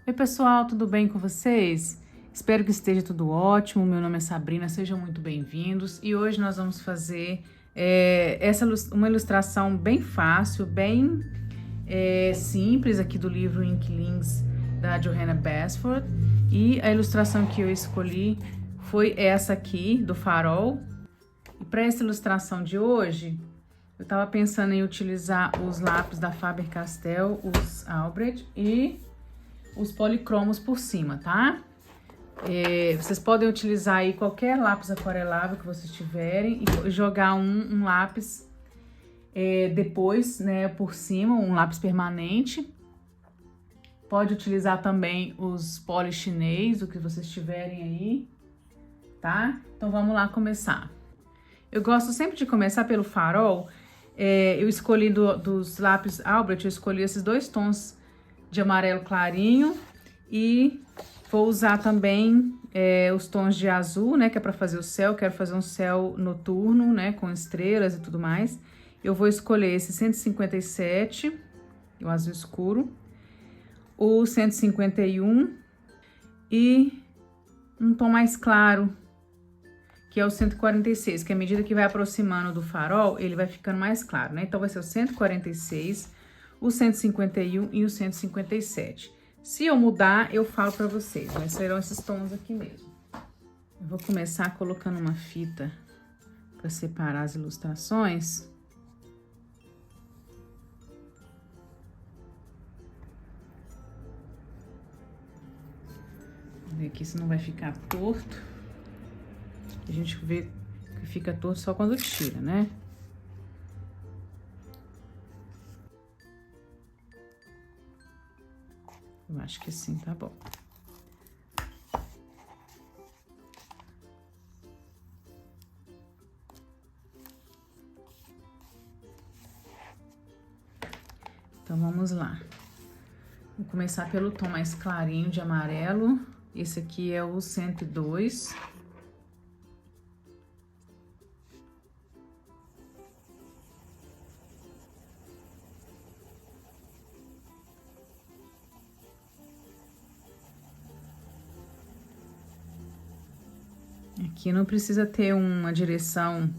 Oi pessoal, tudo bem com vocês? Espero que esteja tudo ótimo. Meu nome é Sabrina, sejam muito bem-vindos. E hoje nós vamos fazer uma ilustração bem fácil, bem simples aqui do livro Inklings da Johanna Basford. E a ilustração que eu escolhi foi essa aqui, do farol. E para essa ilustração de hoje, eu estava pensando em utilizar os lápis da Faber-Castell, os Albrecht e os policromos por cima, tá? Vocês podem utilizar aí qualquer lápis aquarelável que vocês tiverem e jogar um lápis depois, né, por cima, um lápis permanente. Pode utilizar também os poli chinês, o que vocês tiverem aí, tá? Então vamos lá começar. Eu gosto sempre de começar pelo farol. Eu escolhi dos lápis Albrecht, eu escolhi esses dois tons de amarelo clarinho e vou usar também os tons de azul, né, que é para fazer o céu. Quero fazer um céu noturno, né, com estrelas e tudo mais. Eu vou escolher esse 157, o azul escuro, o 151 e um tom mais claro, que é o 146, que à medida que vai aproximando do farol, ele vai ficando mais claro, né? Então vai ser o 146, o 151 e o 157. Se eu mudar, eu falo pra vocês, mas serão esses tons aqui mesmo. Eu vou começar colocando uma fita para separar as ilustrações. Vou ver aqui se não vai ficar torto. A gente vê que fica torto só quando tira, né? Eu acho que assim tá bom. Então, vamos lá. Vou começar pelo tom mais clarinho de amarelo. Esse aqui é o 102. Aqui não precisa ter uma direção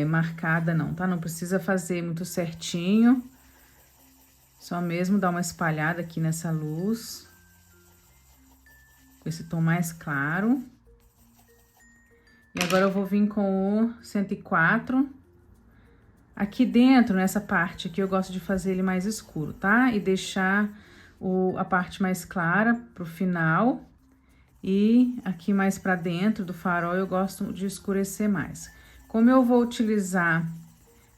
marcada não, tá? Não precisa fazer muito certinho. Só mesmo dar uma espalhada aqui nessa luz. Com esse tom mais claro. E agora eu vou vir com o 104. Aqui dentro, nessa parte aqui, eu gosto de fazer ele mais escuro, tá? E deixar a parte mais clara pro final. E aqui mais pra dentro do farol eu gosto de escurecer mais. Como eu vou utilizar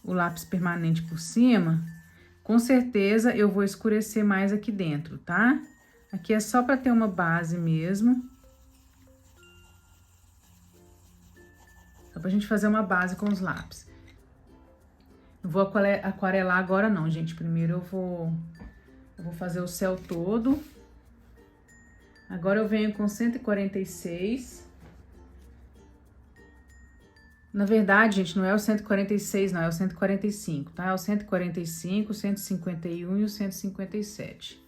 o lápis permanente por cima, com certeza eu vou escurecer mais aqui dentro, tá? Aqui é só pra ter uma base mesmo. Só pra gente fazer uma base com os lápis. Não vou aquarelar agora não, gente. Primeiro eu vou fazer o céu todo. Agora eu venho com 146. Na verdade, gente, não é o 146, não, é o 145, tá? É o 145, o 151 e o 157.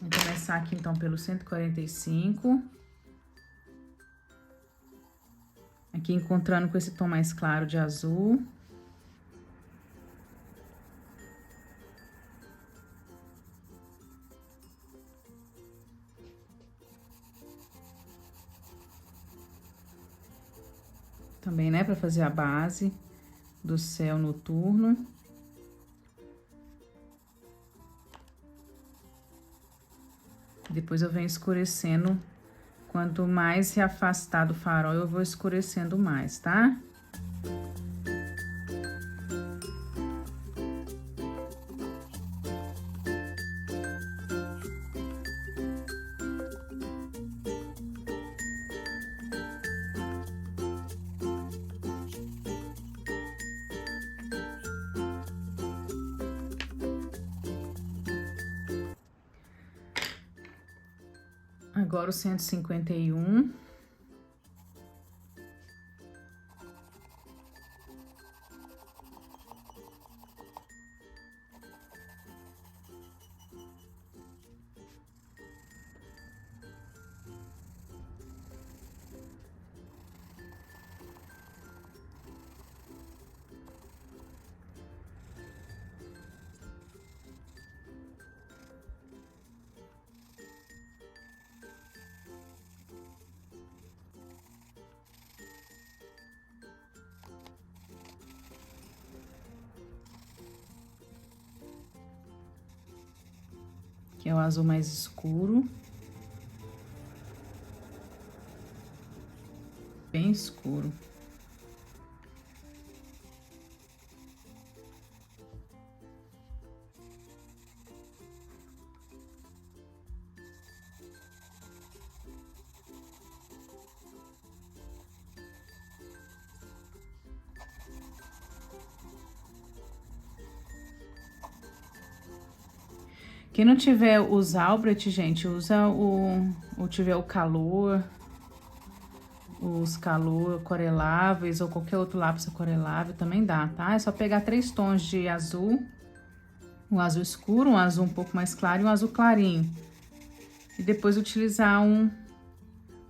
Vamos começar aqui, então, pelo 145. Aqui, encontrando com esse tom mais claro de azul. Também, né, para fazer a base do céu noturno. Depois eu venho escurecendo. Quanto mais se afastar do farol, eu vou escurecendo mais, tá? Agora o 151. que é o azul mais escuro. Bem escuro. Quem não tiver os Albrecht, gente, usa ou tiver o Calor, os Calor aquareláveis ou qualquer outro lápis aquarelável também dá, tá? É só pegar 3 tons de azul, um azul escuro, um azul um pouco mais claro e um azul clarinho. E depois utilizar um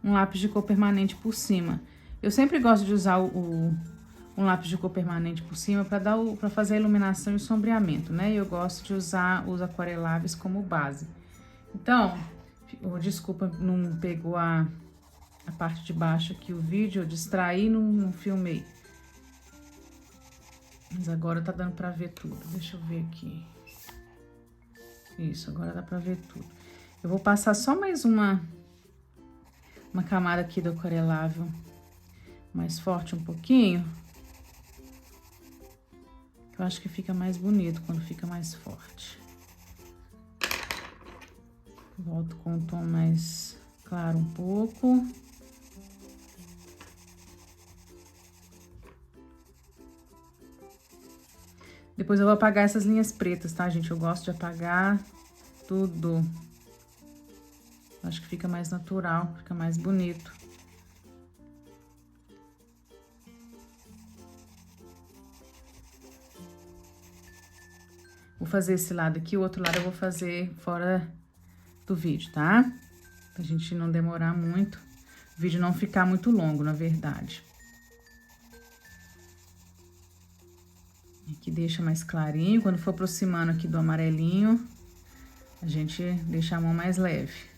lápis de cor permanente por cima. Eu sempre gosto de usar um lápis de cor permanente por cima para fazer a iluminação e o sombreamento, né? E eu gosto de usar os aquareláveis como base. Então, desculpa, não pegou a parte de baixo aqui o vídeo, eu distraí, não filmei. Mas agora tá dando pra ver tudo. Deixa eu ver aqui. Isso, agora dá pra ver tudo. Eu vou passar só mais uma camada aqui do aquarelável mais forte um pouquinho. Eu acho que fica mais bonito quando fica mais forte. Volto com um tom mais claro um pouco. Depois eu vou apagar essas linhas pretas, tá, gente? Eu gosto de apagar tudo. Acho que fica mais natural, fica mais bonito. Vou fazer esse lado aqui, o outro lado eu vou fazer fora do vídeo, tá? Pra gente não demorar muito, o vídeo não ficar muito longo, na verdade. Aqui deixa mais clarinho, quando for aproximando aqui do amarelinho, a gente deixa a mão mais leve.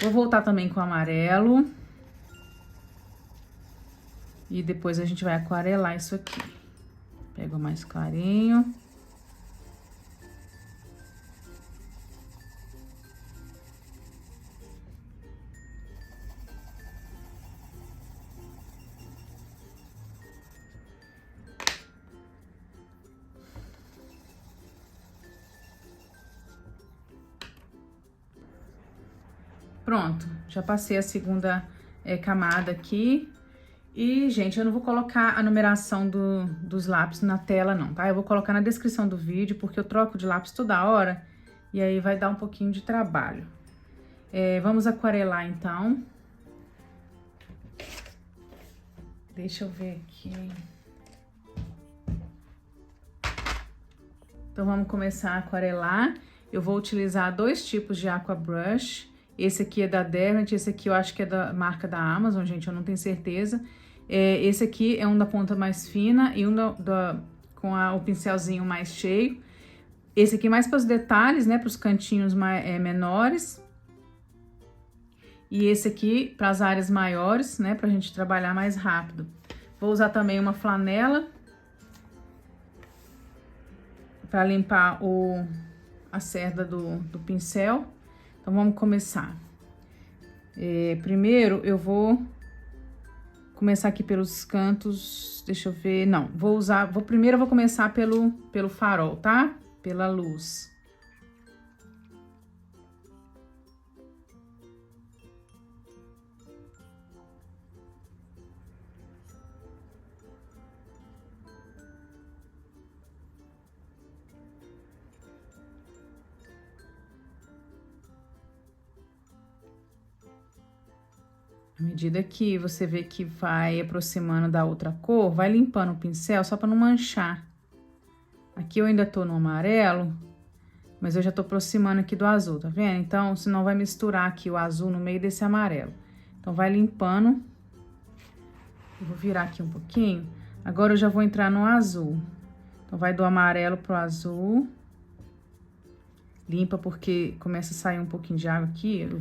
Vou voltar também com o amarelo. E depois a gente vai aquarelar isso aqui. Pego mais clarinho. Pronto, já passei a segunda camada aqui. E, gente, eu não vou colocar a numeração dos lápis na tela, não, tá? Eu vou colocar na descrição do vídeo, porque eu troco de lápis toda hora. E aí vai dar um pouquinho de trabalho. Vamos aquarelar, então. Deixa eu ver aqui. Então, vamos começar a aquarelar. Eu vou utilizar 2 tipos de aqua brush. Esse aqui é da Derwent, esse aqui eu acho que é da marca da Amazon, gente, eu não tenho certeza. Esse aqui é um da ponta mais fina e um com o pincelzinho mais cheio. Esse aqui mais para os detalhes, né, para os cantinhos menores. E esse aqui para as áreas maiores, né, pra gente trabalhar mais rápido. Vou usar também uma flanela para limpar a cerda do pincel. Então, vamos começar. Primeiro, eu vou começar aqui pelos cantos, deixa eu ver, não, primeiro eu vou começar pelo farol, tá? Pela luz. À medida que você vê que vai aproximando da outra cor, vai limpando o pincel só para não manchar. Aqui eu ainda tô no amarelo, mas eu já tô aproximando aqui do azul, tá vendo? Então, senão vai misturar aqui o azul no meio desse amarelo. Então, vai limpando. Eu vou virar aqui um pouquinho. Agora, eu já vou entrar no azul. Então, vai do amarelo pro azul. limpa, porque começa a sair um pouquinho de água aqui. Eu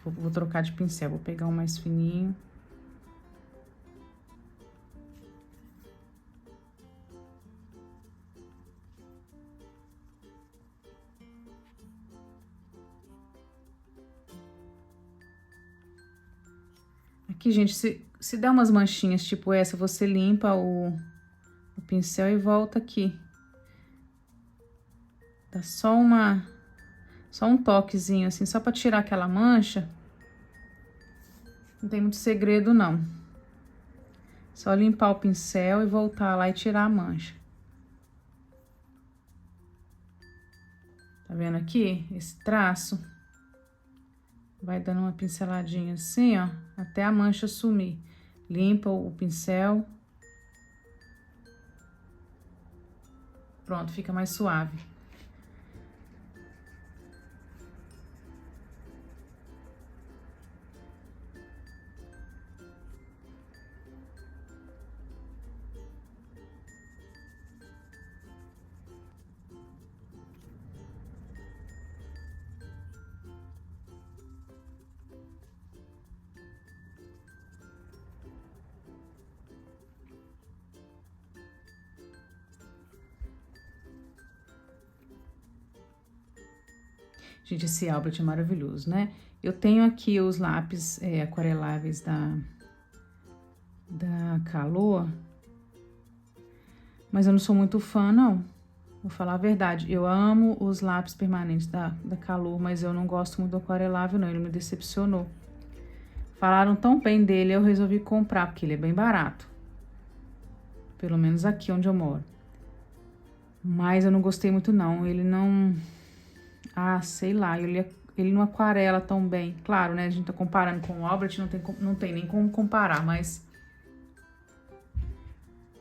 vou trocar de pincel, vou pegar um mais fininho. Aqui, gente, se der umas manchinhas tipo essa, você limpa o pincel e volta aqui. Dá só um toquezinho, assim, só pra tirar aquela mancha. Não tem muito segredo, não. Só limpar o pincel e voltar lá e tirar a mancha. Tá vendo aqui? Esse traço. Vai dando uma pinceladinha assim, ó, até a mancha sumir. Limpa o pincel. Pronto, fica mais suave. Gente, esse Albert é maravilhoso, né? Eu tenho aqui os lápis aquareláveis da Calor, mas eu não sou muito fã, não. Vou falar a verdade. Eu amo os lápis permanentes da Calor, mas eu não gosto muito do aquarelável, não. Ele me decepcionou. Falaram tão bem dele, eu resolvi comprar, porque ele é bem barato. Pelo menos aqui onde eu moro. Mas eu não gostei muito, não. Ele não... Ah, sei lá, ele não aquarela tão bem. Claro, né? A gente tá comparando com o Albert, não tem nem como comparar, mas...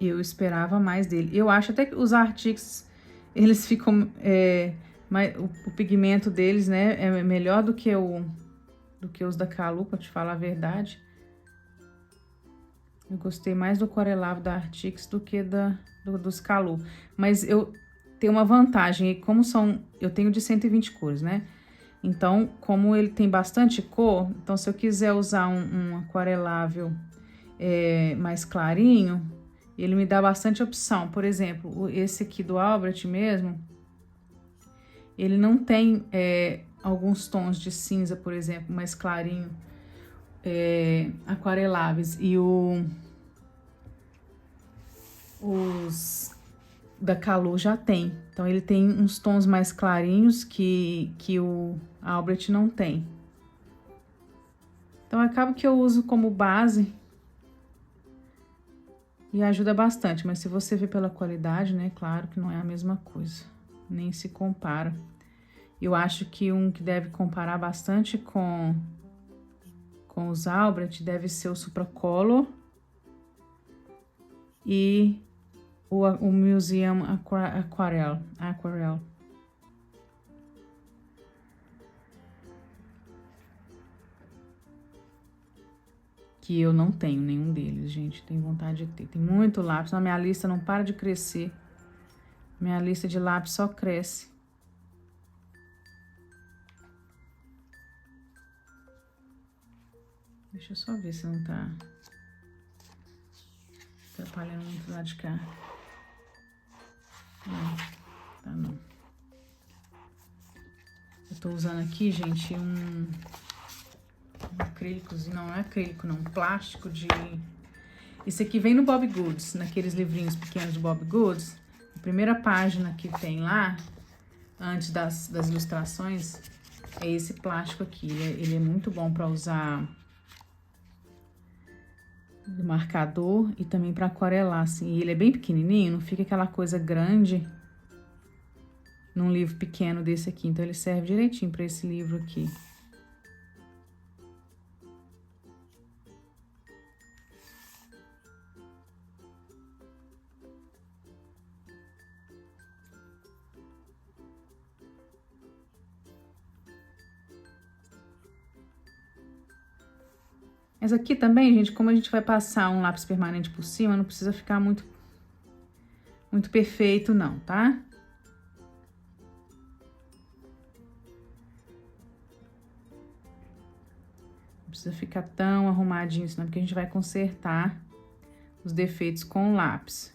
Eu esperava mais dele. Eu acho até que os Arctics, eles ficam... o pigmento deles, né? É melhor do que os da Calor, pra te falar a verdade. Eu gostei mais do aquarelável da Arctics do que dos Calor. Mas eu tenho uma vantagem, como eu tenho de 120 cores, né? Então, como ele tem bastante cor, então se eu quiser usar um aquarelável mais clarinho, ele me dá bastante opção. Por exemplo, esse aqui do Albert mesmo, ele não tem alguns tons de cinza, por exemplo, mais clarinho, aquareláveis. E os da Calor já tem. Então, ele tem uns tons mais clarinhos que o Albert não tem. Então, acaba que eu uso como base e ajuda bastante. Mas se você ver pela qualidade, né, claro que não é a mesma coisa. Nem se compara. Eu acho que um que deve comparar bastante com os Albert deve ser o Supracolor e o Museum Aquarelle. Que eu não tenho nenhum deles, gente. Tenho vontade de ter. Tem muito lápis. A minha lista não para de crescer. Minha lista de lápis só cresce. Deixa eu só ver se não tá atrapalhando muito lá de cá. Não, tá não. Eu tô usando aqui, gente, um acrílicozinho, não é acrílico não, plástico de... Isso aqui vem no Bobbie Goods, naqueles livrinhos pequenos do Bobbie Goods. A primeira página que tem lá, antes das ilustrações, é esse plástico aqui. Ele é muito bom para usar de marcador e também para aquarelar, assim. E ele é bem pequenininho, não fica aquela coisa grande num livro pequeno desse aqui. Então, ele serve direitinho para esse livro aqui. Mas aqui também, gente, como a gente vai passar um lápis permanente por cima, não precisa ficar muito perfeito não, tá? Não precisa ficar tão arrumadinho, senão, porque a gente vai consertar os defeitos com o lápis.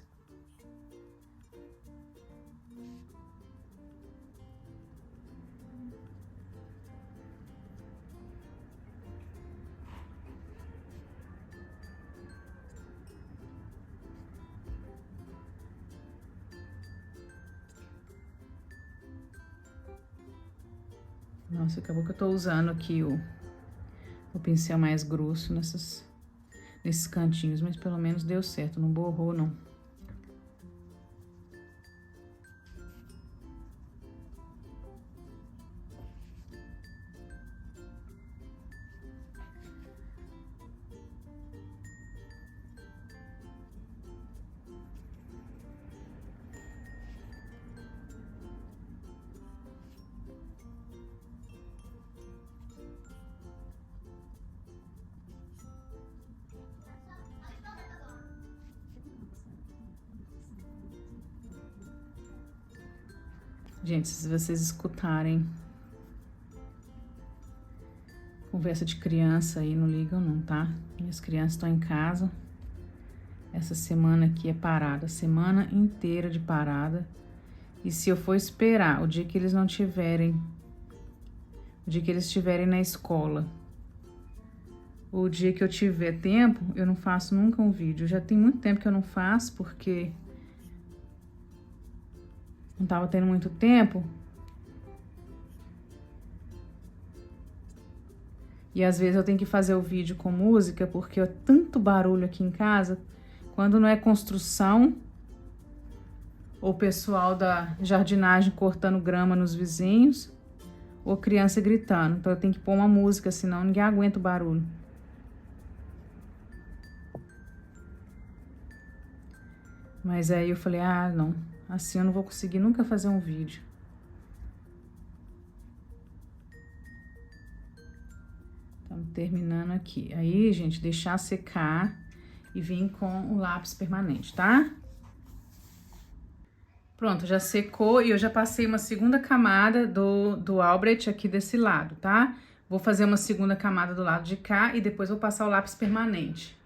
Nossa, acabou que eu tô usando aqui o pincel mais grosso nesses cantinhos, mas pelo menos deu certo, não borrou, não. Gente, se vocês escutarem conversa de criança aí, não ligam não, tá? Minhas crianças estão em casa. Essa semana aqui é parada, semana inteira de parada. E se eu for esperar o dia que eles não tiverem, o dia que eles estiverem na escola, o dia que eu tiver tempo, eu não faço nunca um vídeo. Já tem muito tempo que eu não faço, porque não tava tendo muito tempo. E às vezes eu tenho que fazer o vídeo com música, porque é tanto barulho aqui em casa. Quando não é construção, ou pessoal da jardinagem cortando grama nos vizinhos, ou criança gritando. Então eu tenho que pôr uma música, senão ninguém aguenta o barulho. Mas aí eu falei, ah, não, assim eu não vou conseguir nunca fazer um vídeo. Estamos terminando aqui. Aí, gente, deixar secar e vir com o lápis permanente, tá? Pronto, já secou e eu já passei uma segunda camada do Albrecht aqui desse lado, tá? Vou fazer uma segunda camada do lado de cá e depois vou passar o lápis permanente.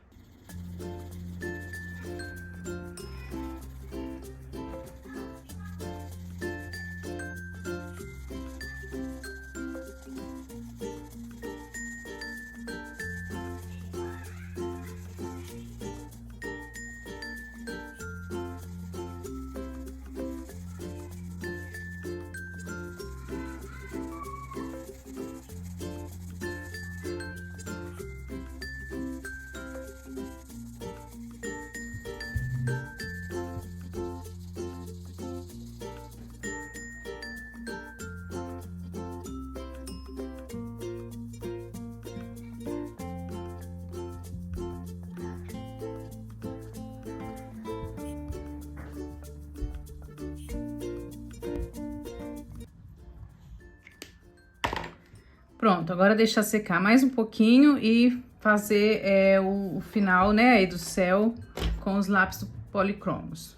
Pronto, agora deixar secar mais um pouquinho e fazer o final, né, aí do céu com os lápis policromos.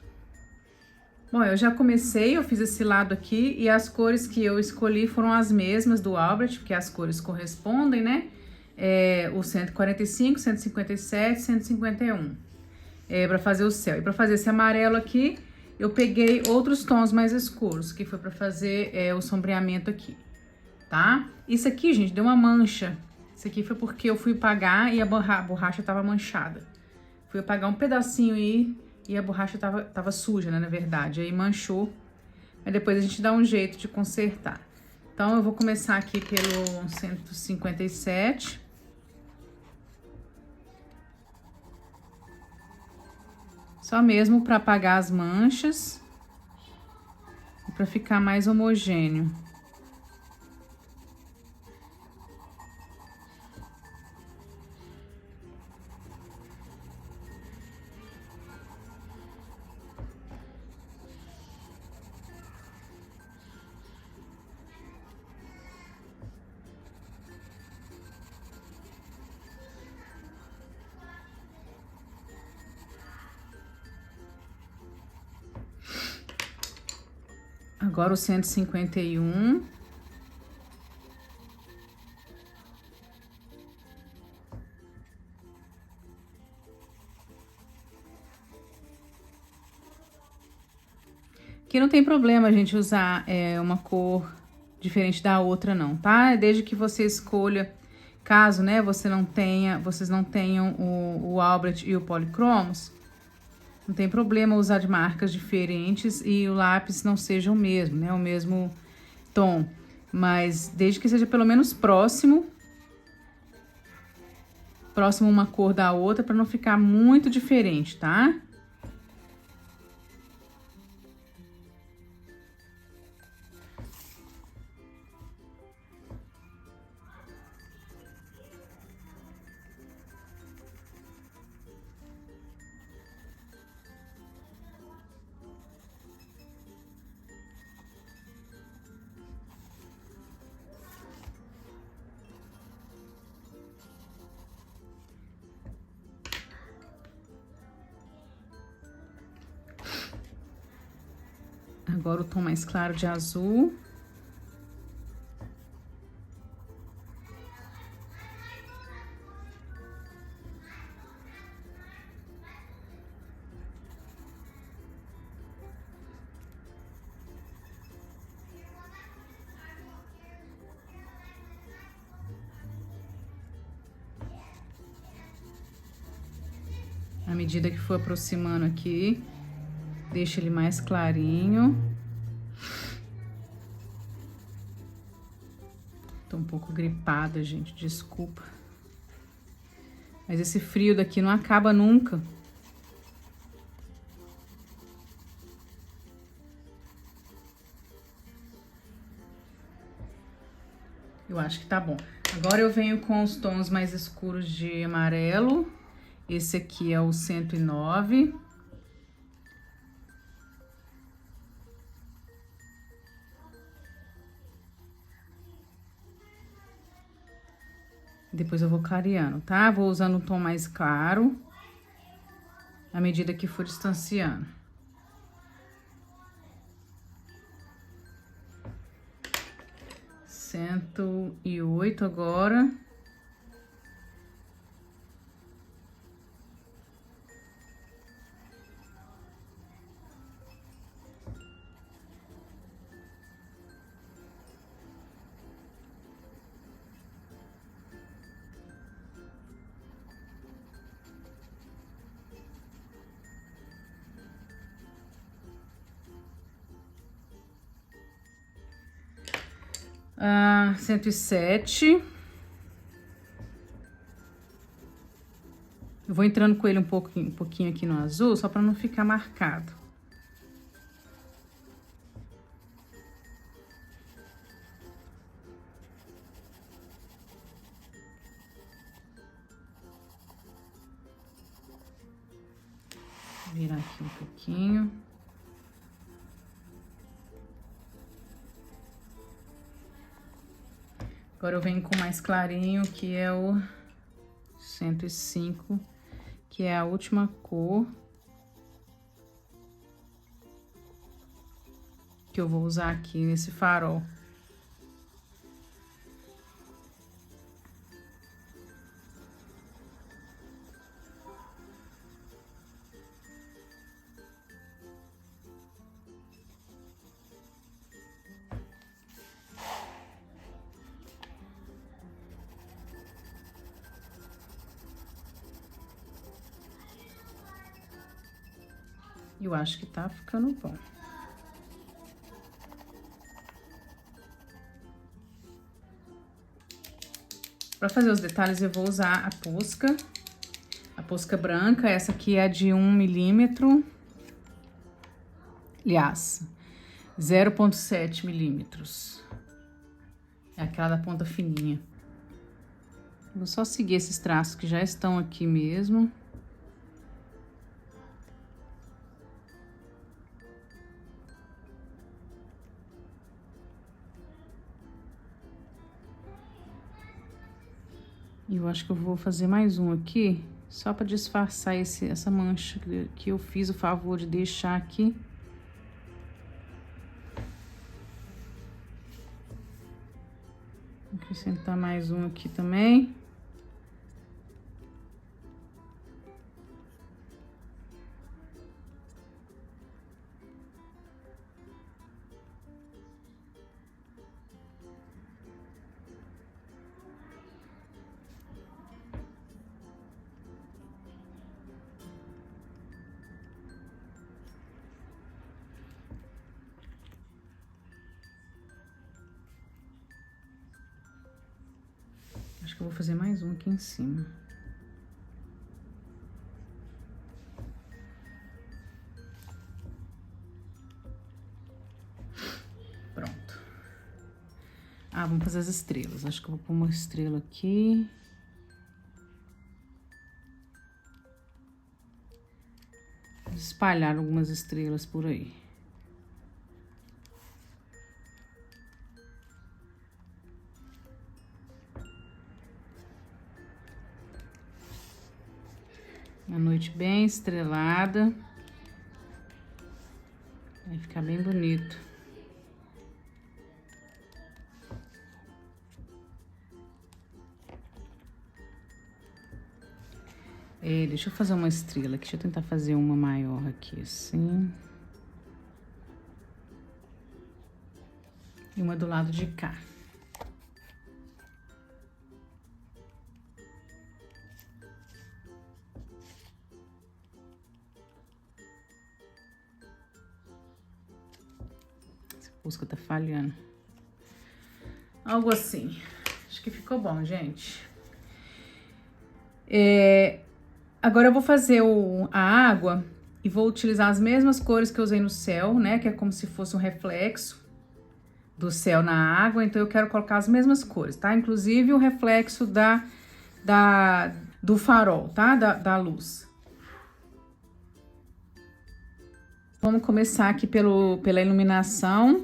Bom, eu já comecei, eu fiz esse lado aqui e as cores que eu escolhi foram as mesmas do Albrecht, porque as cores correspondem, né? O 145, 157, 151, para fazer o céu. E para fazer esse amarelo aqui, eu peguei outros tons mais escuros, que foi para fazer o sombreamento aqui. Tá? Isso aqui, gente, deu uma mancha. Isso aqui foi porque eu fui pagar e a borracha tava manchada. Fui apagar um pedacinho aí e a borracha tava suja, né, na verdade. Aí manchou. Aí depois a gente dá um jeito de consertar. Então, eu vou começar aqui pelo 157. Só mesmo para apagar as manchas e para ficar mais homogêneo. Agora o 151. Que não tem problema a gente usar uma cor diferente da outra não, tá? Desde que você escolha, caso, né, vocês não tenham o Albrecht e o Polychromos, não tem problema usar de marcas diferentes e o lápis não seja o mesmo, né, o mesmo tom. Mas desde que seja pelo menos próximo uma cor da outra, para não ficar muito diferente, tá? Agora o tom mais claro de azul. À medida que for aproximando aqui, deixa ele mais clarinho. Tô um pouco gripada, gente, desculpa. Mas esse frio daqui não acaba nunca. Eu acho que tá bom. Agora eu venho com os tons mais escuros de amarelo. Esse aqui é o 109. Depois eu vou clareando, tá? Vou usando um tom mais claro à medida que for distanciando. Cento e oito agora. Ah, 107. Eu vou entrando com ele um pouquinho aqui no azul, só para não ficar marcado. Vou virar aqui um pouquinho. Agora eu venho com mais clarinho, que é o 105, que é a última cor que eu vou usar aqui nesse farol. Eu acho que tá ficando bom. Para fazer os detalhes, eu vou usar a posca branca. Essa aqui é de 1 milímetro. Aliás, 0,7 milímetros. É aquela da ponta fininha. Vou só seguir esses traços que já estão aqui mesmo. E eu acho que eu vou fazer mais um aqui, só para disfarçar essa mancha que eu fiz o favor de deixar aqui. Vou acrescentar mais um aqui também. Acho que eu vou fazer mais um aqui em cima. Pronto. Ah, vamos fazer as estrelas. Acho que eu vou pôr uma estrela aqui. Vou espalhar algumas estrelas por aí. Uma noite bem estrelada. Vai ficar bem bonito. Deixa eu fazer uma estrela aqui. Deixa eu tentar fazer uma maior aqui, assim. E uma do lado de cá. Busca tá falhando. Algo assim. Acho que ficou bom, gente. Agora eu vou fazer a água e vou utilizar as mesmas cores que eu usei no céu, né? Que é como se fosse um reflexo do céu na água. Então eu quero colocar as mesmas cores, tá? Inclusive o reflexo do farol, tá? Da luz. Vamos começar aqui pela iluminação.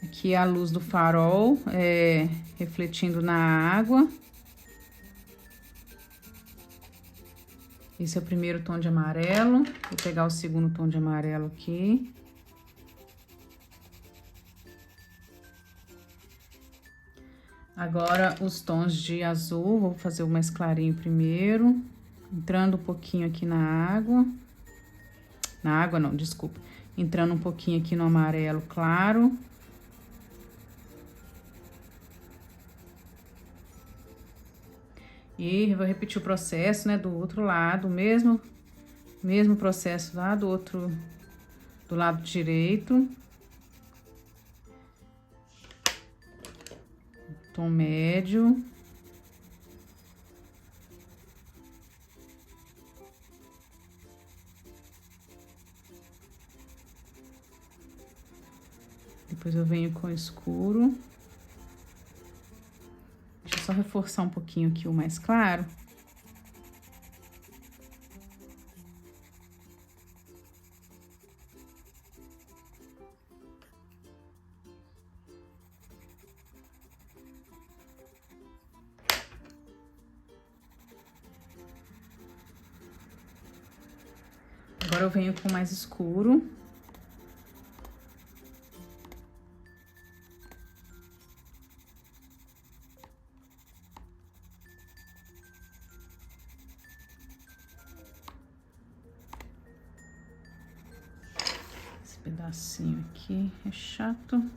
Aqui é a luz do farol, refletindo na água. Esse é o primeiro tom de amarelo. Vou pegar o segundo tom de amarelo aqui. Agora, os tons de azul. Vou fazer o mais clarinho primeiro. Entrando um pouquinho aqui na água. Na água não, desculpa. Entrando um pouquinho aqui no amarelo claro. E vou repetir o processo, né, do outro lado, mesmo processo lá do lado direito. Tom médio. Depois eu venho com o escuro. Deixa eu só reforçar um pouquinho aqui o mais claro. Agora eu venho com o mais escuro. Pedacinho aqui é chato.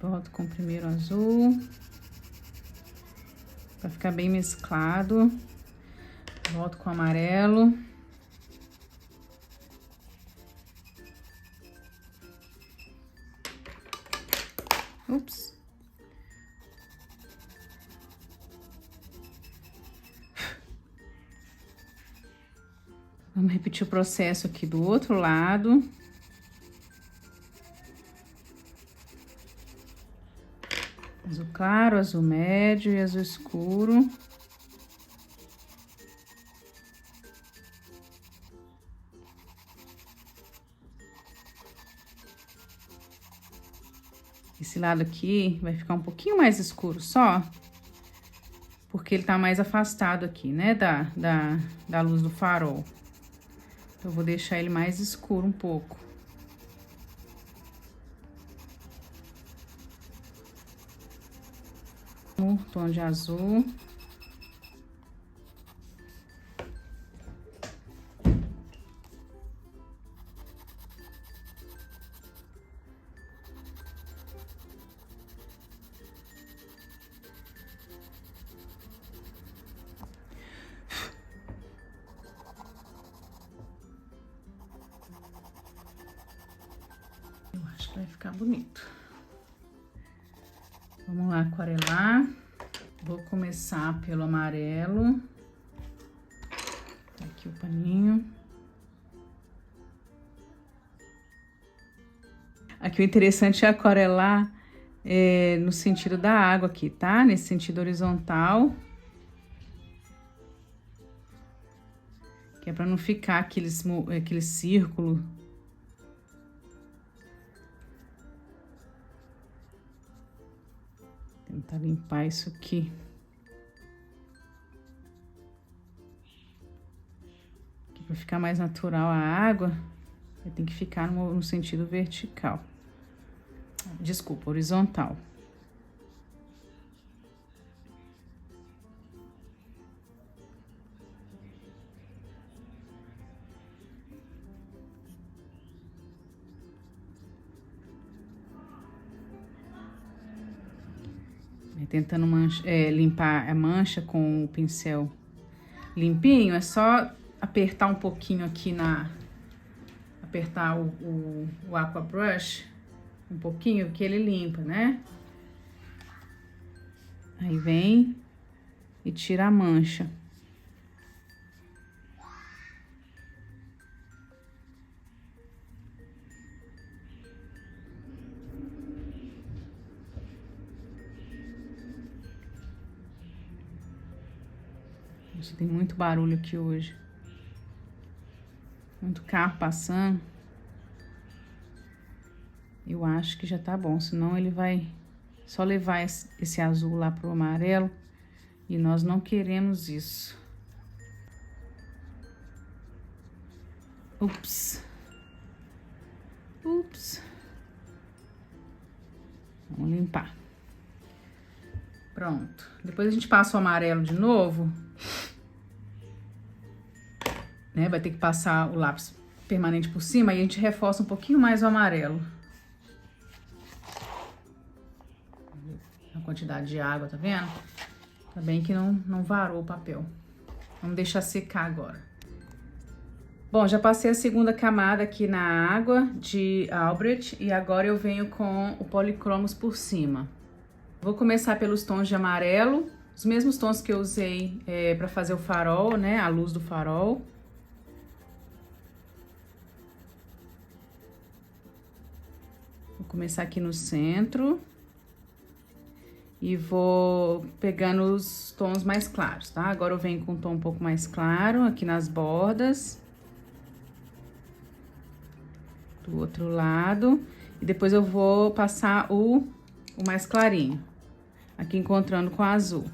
Volto com o primeiro azul. Pra ficar bem mesclado. Volto com o amarelo. Ups. Vamos repetir o processo aqui do outro lado. Azul claro, azul médio e azul escuro. Esse lado aqui vai ficar um pouquinho mais escuro só, porque ele tá mais afastado aqui, né, da luz do farol. Então, eu vou deixar ele mais escuro um pouco. O tom de azul. vai ficar bonito. Vamos lá aquarelar. Vou começar pelo amarelo. Aqui o paninho. Aqui o interessante é aquarelar no sentido da água aqui, tá? Nesse sentido horizontal. Que é pra não ficar aquele círculo. Tentar limpar isso aqui. Para ficar mais natural a água, tem que ficar no sentido vertical. Desculpa, horizontal. Tentando limpar a mancha com o pincel limpinho, é só apertar um pouquinho aqui apertar o Aqua Brush um pouquinho, que ele limpa, né? Aí vem e tira a mancha. Tem muito barulho aqui hoje. Muito carro passando. Eu acho que já tá bom, senão ele vai só levar esse azul lá pro amarelo. E nós não queremos isso. Ups. Ups. Vamos limpar. Pronto. Depois a gente passa o amarelo de novo. Né? Vai ter que passar o lápis permanente por cima e a gente reforça um pouquinho mais o amarelo. A quantidade de água, tá vendo? Tá bem que não varou o papel. Vamos deixar secar agora. Bom, já passei a segunda camada aqui na água de Albrecht e agora eu venho com o Polychromos por cima. Vou começar pelos tons de amarelo, os mesmos tons que eu usei para fazer o farol, né? A luz do farol. Vou começar aqui no centro e vou pegando os tons mais claros, tá? Agora eu venho com um tom um pouco mais claro aqui nas bordas. Do outro lado. E depois eu vou passar o mais clarinho. Aqui encontrando com o azul.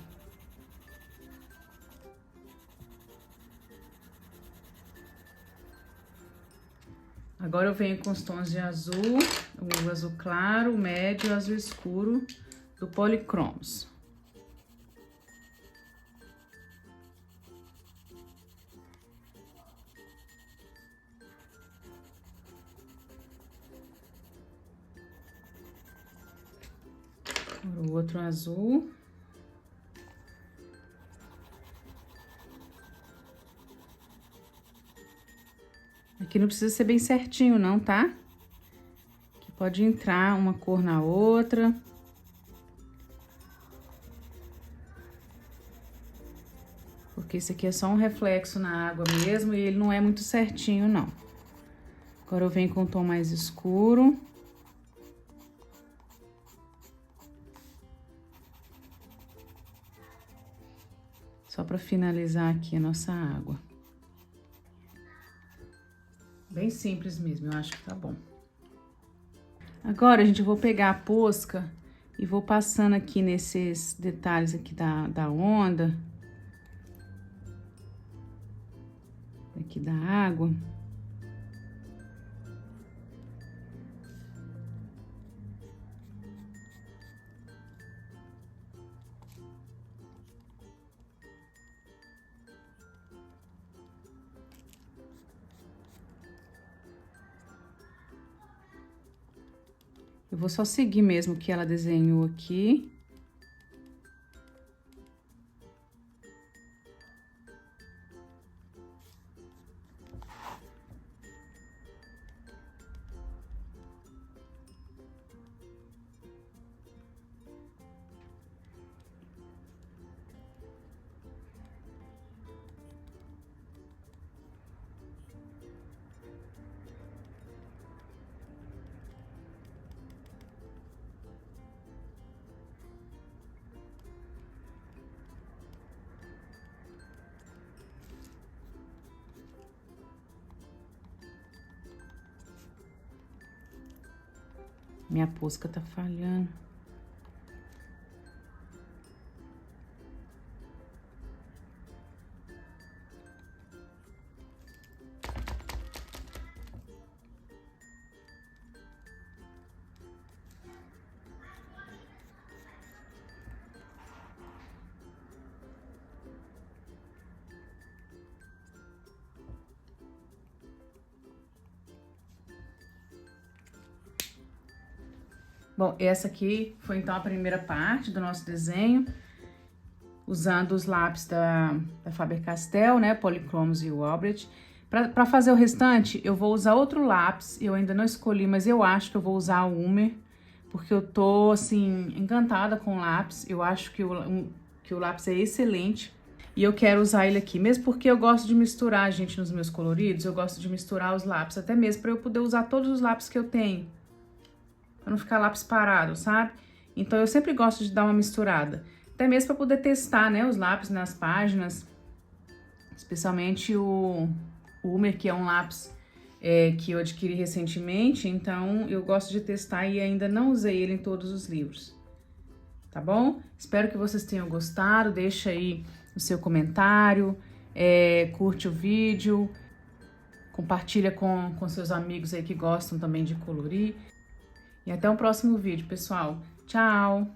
Agora eu venho com os tons de azul, o azul claro, o médio e o azul escuro do Polychromos. O outro azul. Aqui não precisa ser bem certinho, não, tá? Aqui pode entrar uma cor na outra. Porque esse aqui é só um reflexo na água mesmo e ele não é muito certinho, não. Agora eu venho com um tom mais escuro. Só para finalizar aqui a nossa água. Bem simples mesmo, eu acho que tá bom. Agora, gente, eu vou pegar a posca e vou passando aqui nesses detalhes aqui da onda. Aqui da água. Eu vou só seguir mesmo o que ela desenhou aqui. Minha posca tá falhando. Bom, essa aqui foi então a primeira parte do nosso desenho, usando os lápis da Faber-Castell, né, Polychromos e o Albrecht. Para fazer o restante, eu vou usar outro lápis, eu ainda não escolhi, mas eu acho que eu vou usar o Humer, porque eu tô, assim, encantada com o lápis. Eu acho que o lápis é excelente e eu quero usar ele aqui, mesmo porque eu gosto de misturar, gente, nos meus coloridos, eu gosto de misturar os lápis, até mesmo para eu poder usar todos os lápis que eu tenho, para não ficar lápis parado, sabe? Então eu sempre gosto de dar uma misturada, até mesmo para poder testar, né, os lápis nas páginas, especialmente o Humer, que é um lápis que eu adquiri recentemente, então eu gosto de testar e ainda não usei ele em todos os livros, tá bom? Espero que vocês tenham gostado, deixa aí o seu comentário, curte o vídeo, compartilha com seus amigos aí que gostam também de colorir. E até o próximo vídeo, pessoal. Tchau!